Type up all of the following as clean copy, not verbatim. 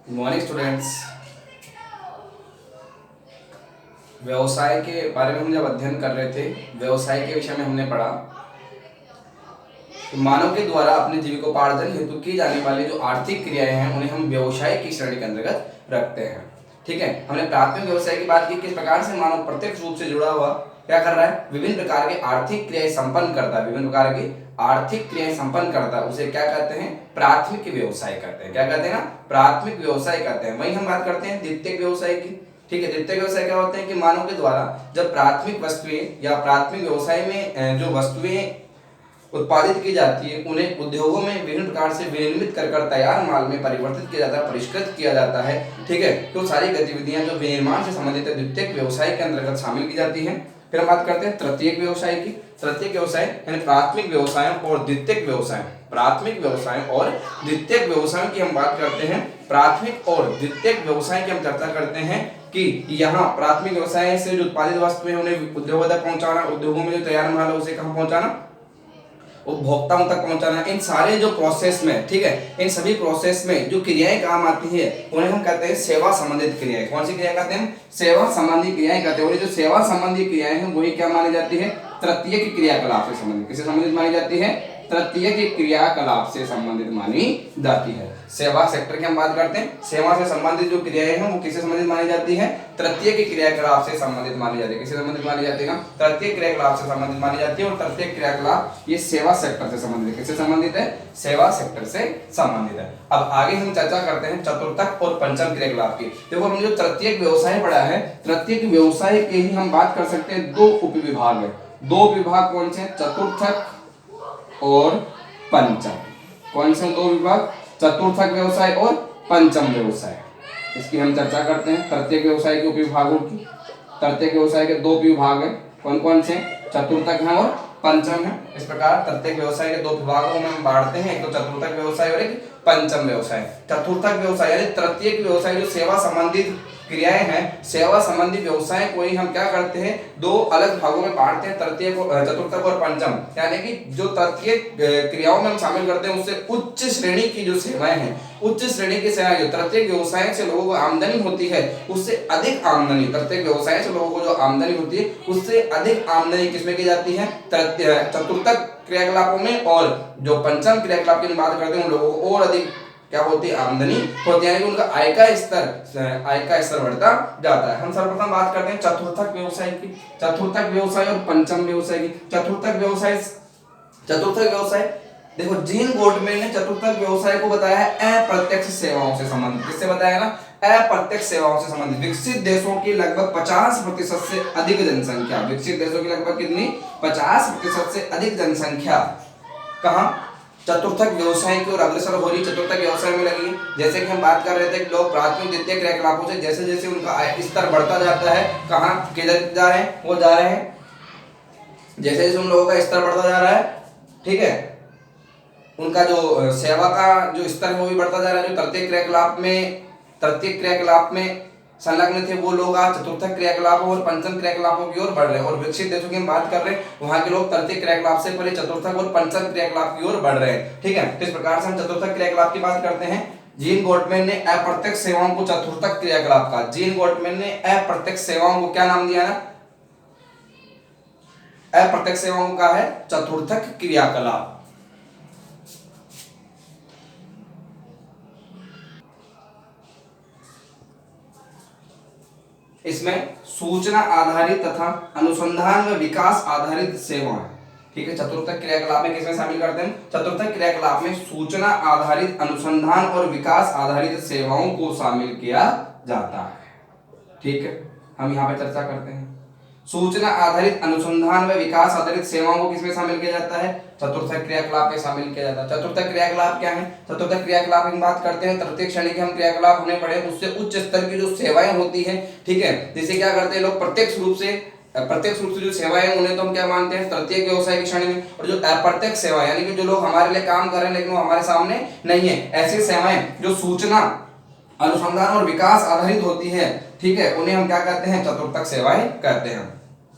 Good morning students. व्यवसाय के बारे में हम जब अध्ययन कर रहे थे, व्यवसाय के विषय में हमने पढ़ा कि मानव के द्वारा अपने जीविकोपार्जन हेतु की जाने वाली जो आर्थिक क्रियाएं हैं उन्हें हम व्यवसाय की श्रेणी के अंतर्गत रखते हैं। ठीक है, हमने प्राथमिक व्यवसाय की बात की, किस प्रकार से मानव प्रत्यक्ष रूप से जुड़ा हुआ क्या कर रहा है, विभिन्न प्रकार के आर्थिक क्रियाएं संपन्न करता है, विभिन्न प्रकार की आर्थिक क्रियाएं संपन्न करता है, उसे क्या कहते हैं, प्राथमिक व्यवसाय कहते हैं। क्या कहते हैं ना, प्राथमिक व्यवसाय कहते हैं। वहीं हम बात करते हैं द्वितीयक व्यवसाय की। ठीक है, द्वितीयक व्यवसाय क्या होते हैं कि मानव के द्वारा जब प्राथमिक वस्तुएं या प्राथमिक व्यवसाय में जो वस्तुएं उत्पादित की जाती है उन्हें उद्योगों में विभिन्न प्रकार से विनिर्मित कर तैयार माल में परिवर्तित किया जाता है, परिष्कृत किया जाता है। ठीक है, तो सारी गतिविधियां जो विनिर्माण से संबंधित है द्वितीयक व्यवसाय के अंतर्गत शामिल की जाती हैं। फिर हम बात करते हैं तृतीयक व्यवसाय की। तृतीयक व्यवसाय यानी प्राथमिक व्यवसायों और द्वितीयक व्यवसाय, प्राथमिक व्यवसाय और द्वितीयक व्यवसायों की हम बात करते हैं। प्राथमिक और द्वितीयक व्यवसाय की हम चर्चा करते हैं कि यहाँ प्राथमिक व्यवसाय से जो उत्पादित वस्तुएं उन्हें उद्योगों तक पहुंचाना, उद्योगों में जो तैयार माल है उसे कहाँ पहुंचाना, उपभोक्ताओं तक पहुंचाना। इन सारे जो प्रोसेस में, ठीक है, इन सभी प्रोसेस में जो क्रियाएं काम आती है उन्हें हम कहते हैं सेवा संबंधित क्रियाएं। कौन सी क्रिया कहते हैं, सेवा संबंधी क्रियाएं कहते हैं। और ये जो सेवा संबंधी क्रियाएं हैं वही क्या मानी जाती है, तृतीयक क्रियाकलाप से संबंधित। किससे संबंधित मानी जाती है, तृतीयक क्रियाकलाप से संबंधित मानी जाती है। सेवा सेक्टर की हम बात करते हैं, सेवा से संबंधित जो क्रियाएं हैं वो किससे संबंधित मानी जाती है, तृतीयक क्रियाकलाप से संबंधित मानी जाती है। किससे संबंधित मानी जाती है ना, तृतीयक क्रियाकलाप से संबंधित मानी जाती है। और तृतीयक क्रियाकलाप ये सेवा सेक्टर से संबंधित है। किससे संबंधित है, सेवा सेक्टर से संबंधित है। अब आगे हम चर्चा करते हैं चतुर्थक और पंचम क्रियाकलाप की। देखो हमने जो तृतीयक व्यवसाय पढ़ा है, तृतीयक व्यवसाय के ही हम बात कर सकते हैं दो उपविभाग है। दो विभाग कौन से, चतुर्थक और पंचम। कौन से दो विभाग, चतुर्थक व्यवसाय और पंचम व्यवसाय। इसकी हम चर्चा करते हैं। तृतीयक व्यवसाय के उपविभागों की, तृतीयक व्यवसाय के दो विभाग है, कौन कौन से, चतुर्थक है और पंचम है। इस प्रकार तृतीयक व्यवसाय के दो विभागों में हम बांटते हैं, एक तो चतुर्थक व्यवसाय और एक पंचम व्यवसाय। चतुर्थक व्यवसाय यानी तृतीयक व्यवसाय जो सेवा संबंधित क्रियाएं हैं, सेवा संबंधी व्यवसाय को ही हम क्या करते हैं, दो अलग भागों में बांटते हैं, तृतीयक, चतुर्थक और पंचम। यानी कि जो तृतीयक क्रियाओं में हम शामिल करते हैं उससे उच्च श्रेणी की जो सेवाएं हैं, उच्च श्रेणी की सेवाएं जो तृतीयक व्यवसाय से लोगों को आमदनी होती है उससे अधिक आमदनी, तृतीयक व्यवसाय से लोगों को जो आमदनी होती है उससे अधिक आमदनी किसमें की जाती है, चतुर्थक क्रियाकलापों में। और जो पंचम क्रियाकलाप की बात करते हैं उन लोगों को और अधिक क्या होती है, आमदनी होती है, उनका आय का स्तर बढ़ता जाता है। हम सर्वप्रथम बात करते हैं चतुर्थक व्यवसाय की, चतुर्थक व्यवसाय और पंचम व्यवसाय की। चतुर्थक व्यवसाय देखो जीन गोल्डमैन ने चतुर्थक व्यवसाय को बताया है अप्रत्यक्ष सेवाओं से संबंधित। किससे बताया ना, अप्रत्यक्ष सेवाओं से संबंधित। विकसित देशों की लगभग 50% से अधिक जनसंख्या, विकसित देशों की लगभग कितनी, 50% से अधिक जनसंख्या कहाँ, चतुर्थक व्यवसाय की ओर अग्रसर हो रही, चतुर्थक व्यवसाय में लगी। जैसे कि हम बात कर रहे थे कि लोग प्राथमिक द्वितीयक क्रियाकलापों से जैसे जैसे उनका आय स्तर बढ़ता जाता है, कहाँ किधर जा रहे हैं, वो जा रहे हैं जैसे जैसे उन लोगों का स्तर बढ़ता जा रहा है, ठीक है, उनका जो सेवा का जो स्तर है वो भी बढ़ता जा रहा है। जो तृतीयक क्रियाकलाप में संलग्न थे वो लोग आज चतुर्थक क्रियाकलापों और पंचम क्रियाकलापों की ओर बढ़ रहे हैं। और विकसित देशों की हम बात कर रहे हैं, वहां के लोग तृतीयक क्रियाकलाप से पहले चतुर्थक और पंचम क्रियाकलाप की ओर बढ़ रहे हैं। ठीक है, इस प्रकार से हम चतुर्थक क्रियाकलाप की बात करते हैं। जीन गोल्डमैन ने अप्रत्यक्ष सेवाओं को चतुर्थक क्रियाकलाप का, जीन गोल्डमैन ने अप्रत्यक्ष सेवाओं को क्या नाम दिया ना, अप्रत्यक्ष सेवाओं का है चतुर्थक क्रियाकलाप। इसमें सूचना आधारित तथा अनुसंधान व विकास आधारित सेवाएं, ठीक है, चतुर्थक क्रियाकलाप में किसमें शामिल करते हैं, चतुर्थक क्रियाकलाप में सूचना आधारित, अनुसंधान और विकास आधारित सेवाओं को शामिल किया जाता है। ठीक है, हम यहाँ पे चर्चा करते हैं सूचना आधारित, अनुसंधान व विकास आधारित सेवाओं को किसमें शामिल किया जाता है, चतुर्थक क्रियाकलाप में शामिल किया जाता है। चतुर्थक क्रियाकलाप क्या है, चतुर्थक क्रियाकलाप की बात करते हैं, तृतीयक श्रेणी के हम क्रियाकलाप हमने पढ़े, उससे उच्च स्तर की जो सेवाएं होती हैं, ठीक है, जिसे क्या करते हैं लोग प्रत्यक्ष रूप से जो सेवाएं उन्हें तो हम क्या मानते हैं, तृतीयक व्यवसाय की श्रेणी में। और जो अप्रत्यक्ष सेवा यानी कि जो लोग हमारे लिए काम कर रहे हैं लेकिन वो हमारे सामने नहीं है, ऐसी सेवाएं जो सूचना, अनुसंधान और विकास आधारित होती है, ठीक है, उन्हें हम क्या कहते हैं, चतुर्थक सेवाएं कहते हैं।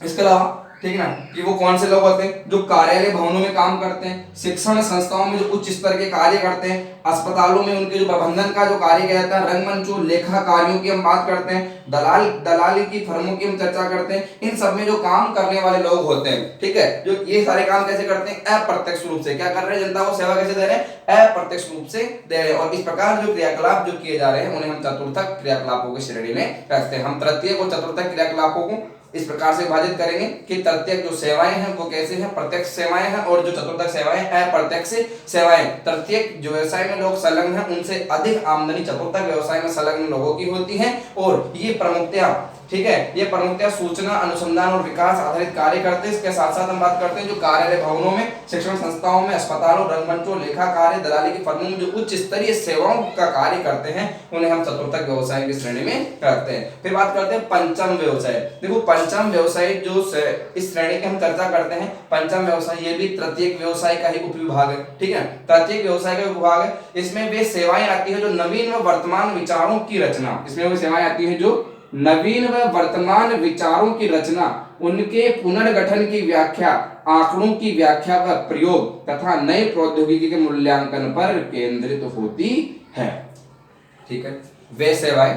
इसके अलावा ठीक है ना, कि वो कौन से लोग होते हैं जो कार्यालय भवनों में काम करते हैं, शिक्षण संस्थाओं में जो उच्च स्तर के कार्य करते हैं, अस्पतालों में उनके जो प्रबंधन का जो कार्य किया जाता है, रंगमंचों लेखाकारियों की हम बात करते हैं, दलाली की फर्मों की हम चर्चा करते हैं, इन सब में जो काम करने वाले लोग होते हैं, ठीक है, जो ये सारे काम कैसे करते हैं, अप्रत्यक्ष रूप से क्या कर रहे हैं, जनता को सेवा कैसे दे रहे हैं, अप्रत्यक्ष रूप से दे रहे हैं। और इस प्रकार जो क्रियाकलाप जो किए जा रहे हैं उन्हें हम चतुर्थक क्रियाकलापों की श्रेणी में रखते हैं। हम तृतीयक और चतुर्थक क्रियाकलापों को इस प्रकार से विभाजित करेंगे कि तृतीयक जो सेवाएं हैं वो कैसे हैं, प्रत्यक्ष सेवाएं हैं, और जो चतुर्थक सेवाएं अप्रत्यक्ष सेवाएं। तृतीयक जो व्यवसाय में लोग संलग्न हैं उनसे अधिक आमदनी चतुर्थक व्यवसाय में संलग्न लोगों की होती है, और ये प्रमुखतया, ठीक है, ये प्रमुखतया सूचना अनुसंधान और विकास आधारित कार्य करते हैं। इसके साथ साथ हम बात करते हैं जो कार्यालय भवनों में, शिक्षण संस्थाओं में, अस्पतालों, रंगमंचों, लेखा कार्य, दलाली की फर्मों में जो उच्च स्तरीय सेवाओं का कार्य करते हैं उन्हें हम चतुर्थक व्यवसाय की श्रेणी में रखते हैं। फिर बात करते हैं पंचम व्यवसाय। देखो पंचम व्यवसाय जो इस श्रेणी की हम चर्चा करते हैं, पंचम व्यवसाय ये भी तृतीयक व्यवसाय का ही उपविभाग है, ठीक है, तृतीयक व्यवसाय का उपविभाग है। इसमें वे सेवाएं आती है जो नवीन व वर्तमान विचारों की रचना, इसमें वो सेवाएं आती है जो नवीन व वर्तमान विचारों की रचना, उनके पुनर्गठन की व्याख्या, आंकड़ों की व्याख्या व प्रयोग तथा नए प्रौद्योगिकी के मूल्यांकन पर केंद्रित होती है, ठीक है। वे सेवाएं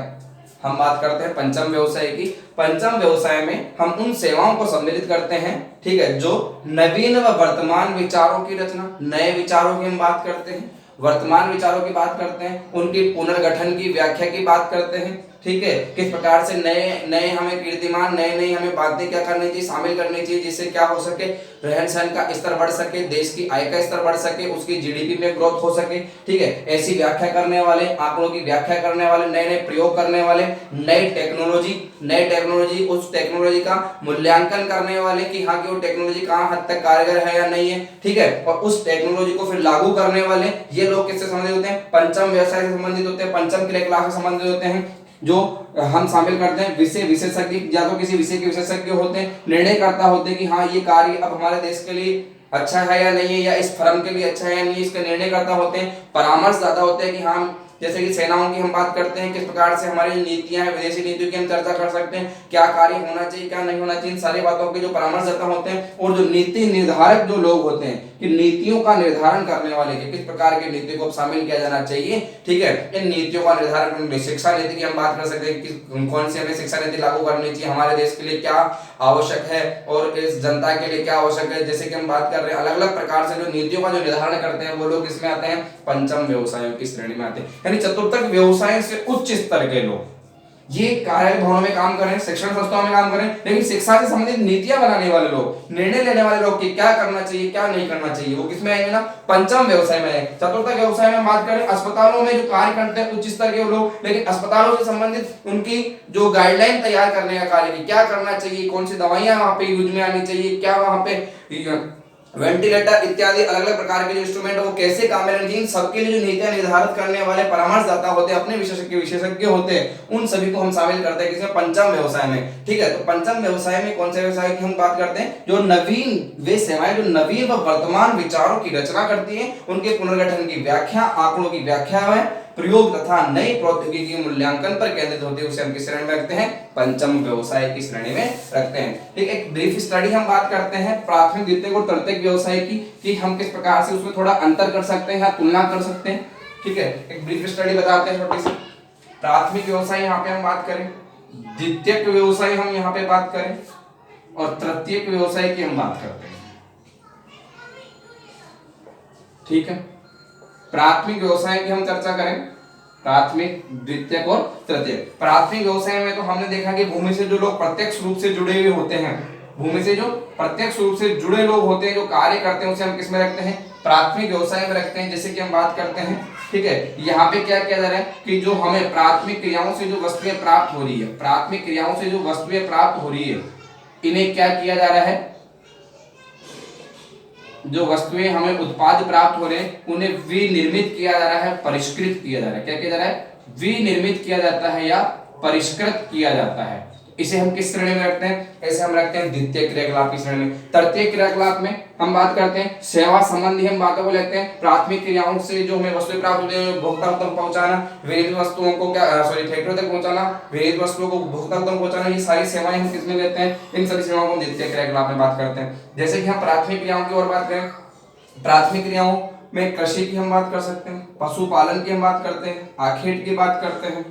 हम बात करते हैं पंचम व्यवसाय की। पंचम व्यवसाय में हम उन सेवाओं को सम्मिलित करते हैं, ठीक है, जो नवीन व वर्तमान विचारों की रचना, नए विचारों की हम बात करते हैं, वर्तमान विचारों की बात करते हैं, उनकी पुनर्गठन की व्याख्या की बात करते हैं, ठीक है, किस प्रकार से नए नए हमें कीर्तिमान, नए नई हमें बातें क्या करनी चाहिए, शामिल करनी चाहिए, जिससे क्या हो सके, रहन सहन का स्तर बढ़ सके, देश की आय का स्तर बढ़ सके, उसकी जीडीपी में ग्रोथ हो सके, ठीक है। ऐसी व्याख्या करने वाले, आंकड़ों की व्याख्या करने वाले, नए नए प्रयोग करने वाले, नई टेक्नोलॉजी, उस टेक्नोलॉजी का मूल्यांकन करने वाले कि हाँ कि वो टेक्नोलॉजी कहाँ हद तक कारगर है या नहीं है, ठीक है, और उस टेक्नोलॉजी को फिर लागू करने वाले, ये लोग किससे संबंधित होते हैं, पंचम व्यवसाय से संबंधित होते हैं, पंचम क्रियाकलाप से संबंधित होते हैं, जो हम शामिल करते हैं। विशेषज्ञ या तो किसी विषय के विशेषज्ञ होते हैं, निर्णयकर्ता होते हैं कि हाँ ये कार्य अब हमारे देश के लिए अच्छा है या नहीं है, या इस फर्म के लिए अच्छा है या नहीं, इसके निर्णयकर्ता होते हैं। परामर्शदाता होते हैं कि हाँ, जैसे कि सेनाओं की हम बात करते हैं, किस प्रकार से हमारी नीतियां हैं, विदेशी नीतियों की हम चर्चा कर सकते हैं, क्या कार्य होना चाहिए, क्या नहीं होना चाहिए, इन सारी बातों के जो परामर्शदाता होते हैं। और जो नीति निर्धारक जो लोग होते हैं कि नीतियों का निर्धारण करने वाले कि किस प्रकार की नीति को शामिल किया जाना चाहिए, ठीक है, इन नीतियों का निर्धारण करने, शिक्षा नीति की हम बात कर सकते हैं कि कौन सी हमें शिक्षा नीति लागू करनी चाहिए, हमारे देश के लिए क्या आवश्यक है और इस जनता के लिए क्या आवश्यक है। जैसे कि हम बात कर रहे हैं अलग अलग प्रकार से जो नीतियों का जो निर्धारण करते हैं वो लोग किसमें आते हैं, पंचम व्यवसायों की श्रेणी में आते हैं। यानी चतुर्थक व्यवसाय से उच्च स्तर के लोग ये कार्यालय भवनों में काम करें, शिक्षण संस्थाओं में काम करें, लेकिन शिक्षा से संबंधित नीतियां बनाने वाले लोग, निर्णय लेने वाले लोग कि क्या करना चाहिए क्या नहीं करना चाहिए, वो किसमें आएंगे ना, पंचम व्यवसाय में आएंगे। चतुर्थक व्यवसाय में बात करें अस्पतालों में जो कार्य करते हैं उच्च स्तर के लोग, लेकिन अस्पतालों से संबंधित उनकी जो गाइडलाइन तैयार करने का कार्य कि क्या करना चाहिए, कौन सी दवाइयां वहां पे यूज में आनी चाहिए, क्या वहां पे वेंटिलेटर इत्यादि अलग अलग प्रकार के जो इंस्ट्रूमेंट है वो कैसे काम में लेंगे, इन सबके लिए जो नीतियां निर्धारित करने वाले परामर्शदाता होते हैं, अपने विशेषज्ञ होते हैं, उन सभी को हम शामिल करते हैं किसमें, पंचम व्यवसाय में, ठीक है। तो पंचम व्यवसाय में कौन से व्यवसाय की हम बात करते हैं, जो नवीन, वे सेवाएं जो नवीन व वर्तमान विचारों की रचना करती हैं, उनके पुनर्गठन की व्याख्या, आंकड़ों की व्याख्या है, प्रयोग तथा नई प्रौद्योगिकी के मूल्यांकन पर केंद्रित होती है, उसे हम किस श्रेणी में रखते हैं, पंचम व्यवसाय की श्रेणी में रखते हैं। ठीक, एक ब्रीफ स्टडी हम बात करते हैं प्राथमिक, द्वितीयक और तृतीयक व्यवसाय की कि हम किस प्रकार से उसमें थोड़ा अंतर कर सकते हैं या तुलना कर सकते हैं। ठीक है, एक ब्रीफ स्टडी बताते हैं छोटी सी। प्राथमिक व्यवसाय यहाँ पे हम बात करें, द्वितीयक व्यवसाय हम यहाँ पे बात करें और तृतीयक व्यवसाय की हम बात करते हैं। ठीक है, प्राथमिक व्यवसाय की हम चर्चा करें, प्राथमिक, द्वितीयक और तृतीयक। प्राथमिक व्यवसाय में तो हमने देखा कि भूमि से जो लोग प्रत्यक्ष रूप से जुड़े हुए होते हैं, भूमि से जो प्रत्यक्ष रूप से जुड़े लोग होते हैं, जो कार्य करते हैं, उसे हम किस में रखते हैं, प्राथमिक व्यवसाय में रखते हैं। जैसे कि हम बात करते हैं, ठीक है, यहाँ पे क्या किया जा रहा है कि जो हमें प्राथमिक क्रियाओं से जो वस्तुएं प्राप्त हो रही है, प्राथमिक क्रियाओं से जो वस्तुएं प्राप्त हो रही है, इन्हें क्या किया जा रहा है, जो वस्तुएं हमें उत्पाद प्राप्त हो रहे हैं उन्हें विनिर्मित किया जा रहा है, परिष्कृत किया जा रहा है। क्या किया जा रहा है, विनिर्मित किया जाता है या परिष्कृत किया जाता है। इसे हम किस श्रेणी में रखते हैं? इसे हम रखते हैं द्वितीय क्रियाकलाप की श्रेणी में। तृतीय क्रियाकलाप में हम बात करते हैं सेवा संबंधी हम बातों को लेते हैं। प्राथमिक क्रियाओं से जो हमें वस्तुएं प्राप्त होती है, उपभोक्ता तक पहुंचाना, विविध वस्तुओं को फैक्ट्री तक पहुंचाना, विविध वस्तुओं को उपभोक्ता तक पहुंचाना, ये सारी सेवाएं हम किसमें लेते हैं? इन सभी सेवाओं को हम द्वितीय क्रियाकलाप में बात करते हैं। जैसे कि हम प्राथमिक क्रियाओं की ओर बात करें, प्राथमिक क्रियाओं में कृषि की हम बात कर सकते हैं, पशुपालन की हम बात करते हैं, आखेट की बात करते हैं,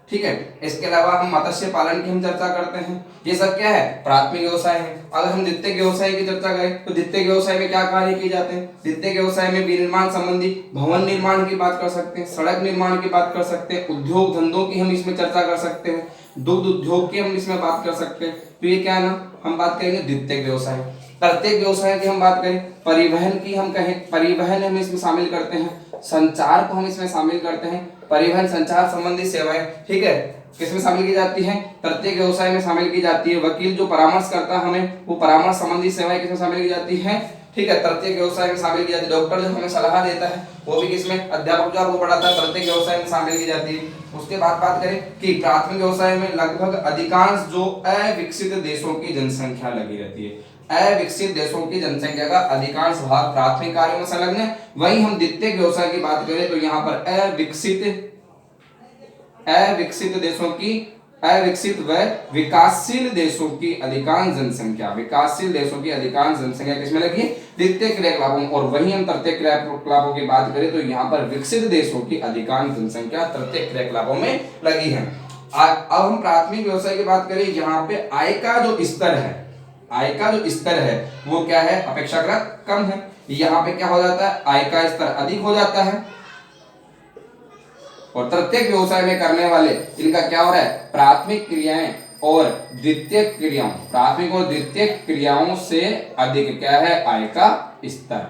ठीक है। इसके अलावा हम मत्स्य पालन की हम चर्चा करते हैं। ये सब क्या है? प्राथमिक व्यवसाय है। अगर हम द्वितीय व्यवसाय की चर्चा करें तो द्वितीय व्यवसाय में क्या कार्य किए जाते हैं? द्वितीय व्यवसाय में विनिर्माण संबंधी भवन निर्माण की बात कर सकते हैं, सड़क निर्माण की बात कर सकते हैं, उद्योग धंधों की हम इसमें चर्चा कर सकते हैं, दुग्ध उद्योग की हम इसमें बात कर सकते हैं। तो ये क्या है ना, हम बात करेंगे द्वितीय व्यवसाय। प्रत्येक व्यवसाय की हम बात करें, परिवहन की हम कहें, परिवहन हम इसमें शामिल करते हैं, संचार को हम इसमें शामिल करते हैं, परिवहन संचार संबंधी सेवाएं, ठीक है, किसमें शामिल की जाती हैं? प्रत्येक व्यवसाय में शामिल की जाती है। वकील जो परामर्श करता है हमें, वो परामर्श संबंधी सेवाएं किसमें शामिल की जाती हैं? ठीक है, प्रत्येक व्यवसाय में शामिल की जाती है। डॉक्टर जो हमें सलाह देता है वो भी किसमें? अध्यापक जो आपको पढ़ाता है प्रत्येक व्यवसाय में शामिल की जाती है। उसके बाद बात करें कि प्राथमिक व्यवसाय में लगभग अधिकांश जो अविकसित देशों की जनसंख्या लगी रहती है, अविकसित देशों की जनसंख्या का अधिकांश भाग प्राथमिक कार्यों में संलग्न है। वहीं हम द्वितीय व्यवसाय की बात करें तो यहाँ पर अविकसित देशों की, अविकसित व विकासशील देशों की अधिकांश जनसंख्या, विकासशील देशों की अधिकांश जनसंख्या किसमें लगी है? द्वितीय क्रियाकलापों में। और वहीं हम तृतीय क्रियाकलापों की बात करें तो यहाँ पर विकसित देशों की अधिकांश जनसंख्या तृतीय क्रियाकलापों में लगी है। अब हम प्राथमिक व्यवसाय की बात करें, यहाँ पे आय का जो स्तर है, आय का जो स्तर है वो क्या है? अपेक्षाकृत कम है। यहाँ पे क्या हो जाता है? आय का स्तर अधिक हो जाता है। और तृतीय व्यवसाय में करने वाले इनका क्या हो रहा है? प्राथमिक क्रियाएं और द्वितीय क्रियाओं, प्राथमिक और द्वितीय क्रियाओं से अधिक क्या है? आय का स्तर।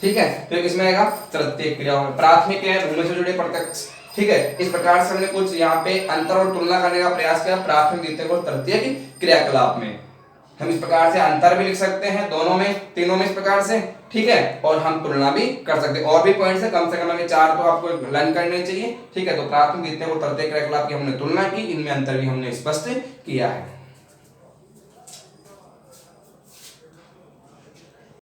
ठीक है, तो किसमें आएगा? तृतीय क्रियाओं में। प्राथमिक क्रिया भूमि से जुड़े प्रत्यक्ष, ठीक है। इस प्रकार से हमने कुछ यहाँ पे अंतर और तुलना करने का प्रयास किया प्राथमिक, द्वितीय और तृतीय की क्रियाकलाप में। हम इस प्रकार से अंतर भी लिख सकते हैं दोनों में, तीनों में इस प्रकार से, ठीक है, और हम तुलना भी कर सकते हैं। और भी पॉइंट्स है, कम से कम हमें 4 तो आपको लर्न करने चाहिए, ठीक है। तो प्राथमिक, द्वितीय और तृतीय क्रियाकलाप की हमने तुलना की, इनमें अंतर भी हमने स्पष्ट किया है।